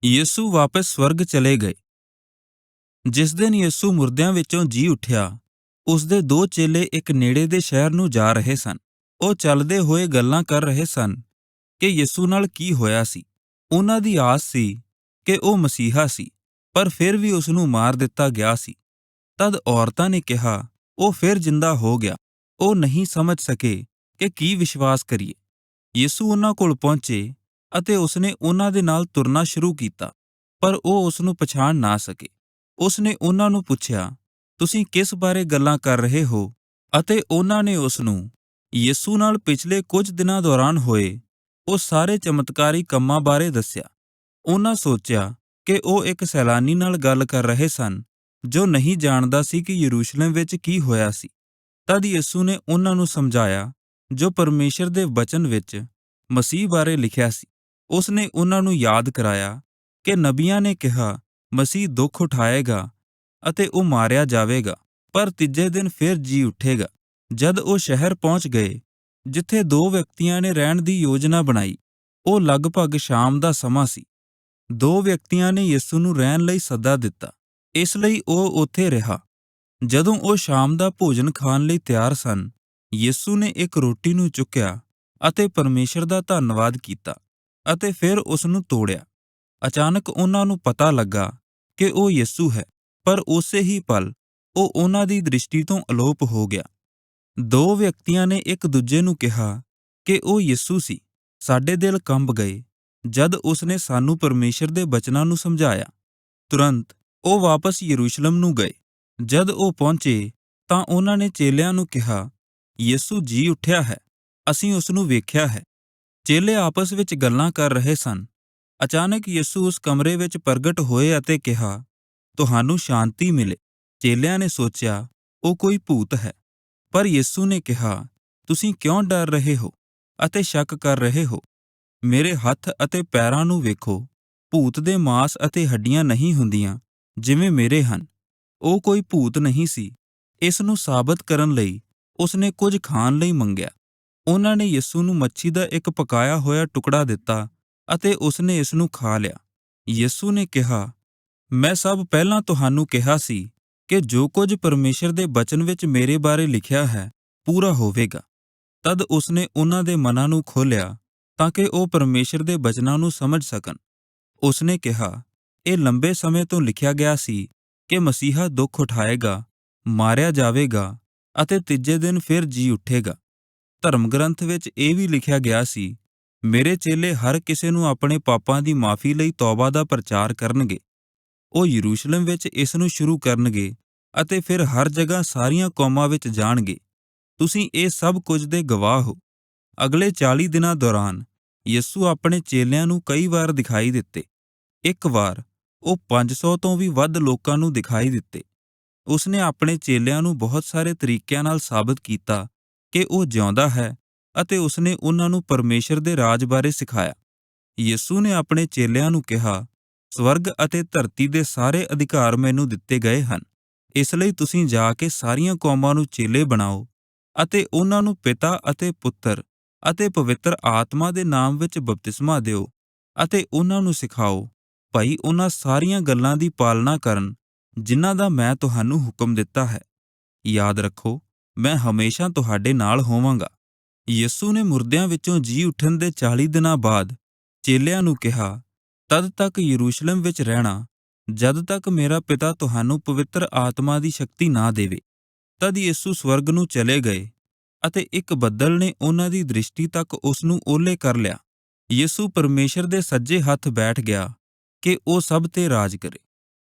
ਯਿਸੂ ਵਾਪਸ ਸਵਰਗ ਚਲੇ ਗਏ। ਜਿਸ ਦਿਨ ਯਿਸੂ ਮੁਰਦਿਆਂ ਵਿੱਚੋਂ ਜੀ ਉੱਠਿਆ, ਉਸਦੇ ਦੋ ਚੇਲੇ ਇੱਕ ਨੇੜੇ ਦੇ ਸ਼ਹਿਰ ਨੂੰ ਜਾ ਰਹੇ ਸਨ। ਉਹ ਚੱਲਦੇ ਹੋਏ ਗੱਲਾਂ ਕਰ ਰਹੇ ਸਨ ਕਿ ਯਿਸੂ ਨਾਲ ਕੀ ਹੋਇਆ ਸੀ। ਉਹਨਾਂ ਦੀ ਆਸ ਸੀ ਕਿ ਉਹ ਮਸੀਹਾ ਸੀ, ਪਰ ਫਿਰ ਵੀ ਉਸ ਨੂੰ ਮਾਰ ਦਿੱਤਾ ਗਿਆ ਸੀ। ਤਦ ਔਰਤਾਂ ਨੇ ਕਿਹਾ, ਉਹ ਫਿਰ ਜਿੰਦਾ ਹੋ ਗਿਆ। ਉਹ ਨਹੀਂ ਸਮਝ ਸਕੇ ਕਿ ਕੀ ਵਿਸ਼ਵਾਸ ਕਰੀਏ। ਯਿਸੂ ਉਹਨਾਂ ਕੋਲ ਪਹੁੰਚੇ ਅਤੇ ਉਸਨੇ ਉਹਨਾਂ ਦੇ ਨਾਲ ਤੁਰਨਾ ਸ਼ੁਰੂ ਕੀਤਾ, ਪਰ ਉਹ ਉਸ ਨੂੰ ਪਛਾਣ ਨਾ ਸਕੇ। ਉਸਨੇ ਉਹਨਾਂ ਨੂੰ ਪੁੱਛਿਆ, ਤੁਸੀਂ ਕਿਸ ਬਾਰੇ ਗੱਲਾਂ ਕਰ ਰਹੇ ਹੋ? ਅਤੇ ਉਹਨਾਂ ਨੇ ਉਸ ਨੂੰ ਯਿਸੂ ਨਾਲ ਪਿਛਲੇ ਕੁਝ ਦਿਨਾਂ ਦੌਰਾਨ ਹੋਏ ਉਹ ਸਾਰੇ ਚਮਤਕਾਰੀ ਕੰਮਾਂ ਬਾਰੇ ਦੱਸਿਆ। ਉਹਨਾਂ ਸੋਚਿਆ ਕਿ ਉਹ ਇੱਕ ਸੈਲਾਨੀ ਨਾਲ ਗੱਲ ਕਰ ਰਹੇ ਸਨ ਜੋ ਨਹੀਂ ਜਾਣਦਾ ਸੀ ਕਿ ਯਰੂਸ਼ਲਮ ਵਿੱਚ ਕੀ ਹੋਇਆ ਸੀ। ਤਦ ਯਿਸੂ ਨੇ ਉਹਨਾਂ ਨੂੰ ਸਮਝਾਇਆ ਜੋ ਪਰਮੇਸ਼ਰ ਦੇ ਵਚਨ ਵਿੱਚ ਮਸੀਹ ਬਾਰੇ ਲਿਖਿਆ ਸੀ। ਉਸਨੇ ਉਹਨਾਂ ਨੂੰ ਯਾਦ ਕਰਾਇਆ ਕਿ ਨਬੀਆਂ ਨੇ ਕਿਹਾ, ਮਸੀਹ ਦੁੱਖ ਉਠਾਏਗਾ ਅਤੇ ਉਹ ਮਾਰਿਆ ਜਾਵੇਗਾ, ਪਰ ਤੀਜੇ ਦਿਨ ਫਿਰ ਜੀ ਉੱਠੇਗਾ। ਜਦ ਉਹ ਸ਼ਹਿਰ ਪਹੁੰਚ ਗਏ ਜਿੱਥੇ ਦੋ ਵਿਅਕਤੀਆਂ ਨੇ ਰਹਿਣ ਦੀ ਯੋਜਨਾ ਬਣਾਈ, ਉਹ ਲਗਭਗ ਸ਼ਾਮ ਦਾ ਸਮਾਂ ਸੀ। ਦੋ ਵਿਅਕਤੀਆਂ ਨੇ ਯਿਸੂ ਨੂੰ ਰਹਿਣ ਲਈ ਸੱਦਾ ਦਿੱਤਾ, ਇਸ ਲਈ ਉਹ ਉੱਥੇ ਰਿਹਾ। ਜਦੋਂ ਉਹ ਸ਼ਾਮ ਦਾ ਭੋਜਨ ਖਾਣ ਲਈ ਤਿਆਰ ਸਨ, ਯਿਸੂ ਨੇ ਇੱਕ ਰੋਟੀ ਨੂੰ ਚੁੱਕਿਆ ਅਤੇ ਪਰਮੇਸ਼ਰ ਦਾ ਧੰਨਵਾਦ ਕੀਤਾ ਅਤੇ ਫਿਰ ਉਸ ਨੂੰ ਤੋੜਿਆ। ਅਚਾਨਕ ਉਹਨਾਂ ਨੂੰ ਪਤਾ ਲੱਗਾ ਕਿ ਉਹ ਯਿਸੂ ਹੈ, ਪਰ ਉਸੇ ਹੀ ਪਲ ਉਹ ਉਹਨਾਂ ਦੀ ਦ੍ਰਿਸ਼ਟੀ ਤੋਂ ਅਲੋਪ ਹੋ ਗਿਆ। ਦੋ ਵਿਅਕਤੀਆਂ ਨੇ ਇੱਕ ਦੂਜੇ ਨੂੰ ਕਿਹਾ ਕਿ ਉਹ ਯਿਸੂ ਸੀ। ਸਾਡੇ ਦਿਲ ਕੰਬ ਗਏ ਜਦ ਉਸਨੇ ਸਾਨੂੰ ਪਰਮੇਸ਼ਰ ਦੇ ਬਚਨਾਂ ਨੂੰ ਸਮਝਾਇਆ। ਤੁਰੰਤ ਉਹ ਵਾਪਸ ਯਰੂਸ਼ਲਮ ਨੂੰ ਗਏ। ਜਦ ਉਹ ਪਹੁੰਚੇ ਤਾਂ ਉਹਨਾਂ ਨੇ ਚੇਲਿਆਂ ਨੂੰ ਕਿਹਾ, ਯਿਸੂ ਜੀ ਉੱਠਿਆ ਹੈ, ਅਸੀਂ ਉਸ ਨੂੰ ਵੇਖਿਆ ਹੈ। ਚੇਲੇ ਆਪਸ ਵਿੱਚ ਗੱਲਾਂ ਕਰ ਰਹੇ ਸਨ। ਅਚਾਨਕ ਯਿਸੂ ਉਸ ਕਮਰੇ ਵਿੱਚ ਪ੍ਰਗਟ ਹੋਏ ਅਤੇ ਕਿਹਾ, ਤੁਹਾਨੂੰ ਸ਼ਾਂਤੀ ਮਿਲੇ। ਚੇਲਿਆਂ ਨੇ ਸੋਚਿਆ ਉਹ ਕੋਈ ਭੂਤ ਹੈ, ਪਰ ਯਿਸੂ ਨੇ ਕਿਹਾ, ਤੁਸੀਂ ਕਿਉਂ ਡਰ ਰਹੇ ਹੋ ਅਤੇ ਸ਼ੱਕ ਕਰ ਰਹੇ ਹੋ? ਮੇਰੇ ਹੱਥ ਅਤੇ ਪੈਰਾਂ ਨੂੰ ਵੇਖੋ। ਭੂਤ ਦੇ ਮਾਂਸ ਅਤੇ ਹੱਡੀਆਂ ਨਹੀਂ ਹੁੰਦੀਆਂ ਜਿਵੇਂ ਮੇਰੇ ਹਨ। ਉਹ ਕੋਈ ਭੂਤ ਨਹੀਂ ਸੀ। ਇਸ ਨੂੰ ਸਾਬਤ ਕਰਨ ਲਈ ਉਸਨੇ ਕੁਝ ਖਾਣ ਲਈ ਮੰਗਿਆ। ਉਹਨਾਂ ਨੇ ਯਿਸੂ ਨੂੰ ਮੱਛੀ ਦਾ ਇੱਕ ਪਕਾਇਆ ਹੋਇਆ ਟੁਕੜਾ ਦਿੱਤਾ ਅਤੇ ਉਸਨੇ ਇਸ ਨੂੰ ਖਾ ਲਿਆ। ਯਿਸੂ ਨੇ ਕਿਹਾ, ਮੈਂ ਸਭ ਪਹਿਲਾਂ ਤੁਹਾਨੂੰ ਕਿਹਾ ਸੀ ਕਿ ਜੋ ਕੁਝ ਪਰਮੇਸ਼ਰ ਦੇ ਬਚਨ ਵਿੱਚ ਮੇਰੇ ਬਾਰੇ ਲਿਖਿਆ ਹੈ ਪੂਰਾ ਹੋਵੇਗਾ। ਤਦ ਉਸਨੇ ਉਹਨਾਂ ਦੇ ਮਨਾਂ ਨੂੰ ਖੋਲ੍ਹਿਆ ਤਾਂ ਕਿ ਉਹ ਪਰਮੇਸ਼ਰ ਦੇ ਬਚਨਾਂ ਨੂੰ ਸਮਝ ਸਕਣ। ਉਸਨੇ ਕਿਹਾ, ਇਹ ਲੰਬੇ ਸਮੇਂ ਤੋਂ ਲਿਖਿਆ ਗਿਆ ਸੀ ਕਿ ਮਸੀਹਾ ਦੁੱਖ ਉਠਾਏਗਾ, ਮਾਰਿਆ ਜਾਵੇਗਾ ਅਤੇ ਤੀਜੇ ਦਿਨ ਫਿਰ ਜੀ ਉੱਠੇਗਾ। ਧਰਮ ਗ੍ਰੰਥ ਵਿੱਚ ਇਹ ਵੀ ਲਿਖਿਆ ਗਿਆ ਸੀ, ਮੇਰੇ ਚੇਲੇ ਹਰ ਕਿਸੇ ਨੂੰ ਆਪਣੇ ਪਾਪਾਂ ਦੀ ਮਾਫ਼ੀ ਲਈ ਤੌਬਾ ਦਾ ਪ੍ਰਚਾਰ ਕਰਨਗੇ। ਉਹ ਯਰੂਸ਼ਲਮ ਵਿੱਚ ਇਸ ਨੂੰ ਸ਼ੁਰੂ ਕਰਨਗੇ ਅਤੇ ਫਿਰ ਹਰ ਜਗ੍ਹਾ ਸਾਰੀਆਂ ਕੌਮਾਂ ਵਿੱਚ ਜਾਣਗੇ। ਤੁਸੀਂ ਇਹ ਸਭ ਕੁਝ ਦੇ ਗਵਾਹ ਹੋ। ਅਗਲੇ 40 ਦਿਨਾਂ ਦੌਰਾਨ ਯਿਸੂ ਆਪਣੇ ਚੇਲਿਆਂ ਨੂੰ ਕਈ ਵਾਰ ਦਿਖਾਈ ਦਿੱਤੇ। ਇੱਕ ਵਾਰ ਉਹ 500 ਤੋਂ ਵੀ ਵੱਧ ਲੋਕਾਂ ਨੂੰ ਦਿਖਾਈ ਦਿੱਤੇ। ਉਸਨੇ ਆਪਣੇ ਚੇਲਿਆਂ ਨੂੰ ਬਹੁਤ ਸਾਰੇ ਤਰੀਕਿਆਂ ਨਾਲ ਸਾਬਤ ਕੀਤਾ ਕਿ ਉਹ ਜਿਉਂਦਾ ਹੈ ਅਤੇ ਉਸਨੇ ਉਹਨਾਂ ਨੂੰ ਪਰਮੇਸ਼ਰ ਦੇ ਰਾਜ ਬਾਰੇ ਸਿਖਾਇਆ। ਯਿਸੂ ਨੇ ਆਪਣੇ ਚੇਲਿਆਂ ਨੂੰ ਕਿਹਾ, ਸਵਰਗ ਅਤੇ ਧਰਤੀ ਦੇ ਸਾਰੇ ਅਧਿਕਾਰ ਮੈਨੂੰ ਦਿੱਤੇ ਗਏ ਹਨ। ਇਸ ਲਈ ਤੁਸੀਂ ਜਾ ਕੇ ਸਾਰੀਆਂ ਕੌਮਾਂ ਨੂੰ ਚੇਲੇ ਬਣਾਓ ਅਤੇ ਉਹਨਾਂ ਨੂੰ ਪਿਤਾ ਅਤੇ ਪੁੱਤਰ ਅਤੇ ਪਵਿੱਤਰ ਆਤਮਾ ਦੇ ਨਾਮ ਵਿੱਚ ਬਪਤਿਸਮਾ ਦਿਓ ਅਤੇ ਉਹਨਾਂ ਨੂੰ ਸਿਖਾਓ, ਭਾਈ ਉਹਨਾਂ ਸਾਰੀਆਂ ਗੱਲਾਂ ਦੀ ਪਾਲਣਾ ਕਰਨ ਜਿਨ੍ਹਾਂ ਦਾ ਮੈਂ ਤੁਹਾਨੂੰ ਹੁਕਮ ਦਿੱਤਾ ਹੈ। ਯਾਦ ਰੱਖੋ, ਮੈਂ ਹਮੇਸ਼ਾ ਤੁਹਾਡੇ ਨਾਲ ਹੋਵਾਂਗਾ। ਯਿਸੂ ਨੇ ਮੁਰਦਿਆਂ ਵਿੱਚੋਂ ਜੀ ਉੱਠਣ ਦੇ 40 ਦਿਨਾਂ ਬਾਅਦ ਚੇਲਿਆਂ ਨੂੰ ਕਿਹਾ, ਤਦ ਤੱਕ ਯਰੂਸ਼ਲਮ ਵਿੱਚ ਰਹਿਣਾ ਜਦ ਤੱਕ ਮੇਰਾ ਪਿਤਾ ਤੁਹਾਨੂੰ ਪਵਿੱਤਰ ਆਤਮਾ ਦੀ ਸ਼ਕਤੀ ਨਾ ਦੇਵੇ। ਤਦ ਯਿਸੂ ਸਵਰਗ ਨੂੰ ਚਲੇ ਗਏ ਅਤੇ ਇੱਕ ਬੱਦਲ ਨੇ ਉਹਨਾਂ ਦੀ ਦ੍ਰਿਸ਼ਟੀ ਤੱਕ ਉਸ ਨੂੰ ਓਹਲੇ ਕਰ ਲਿਆ। ਯਿਸੂ ਪਰਮੇਸ਼ਰ ਦੇ ਸੱਜੇ ਹੱਥ ਬੈਠ ਗਿਆ ਕਿ ਉਹ ਸਭ ਤੇ ਰਾਜ ਕਰੇ।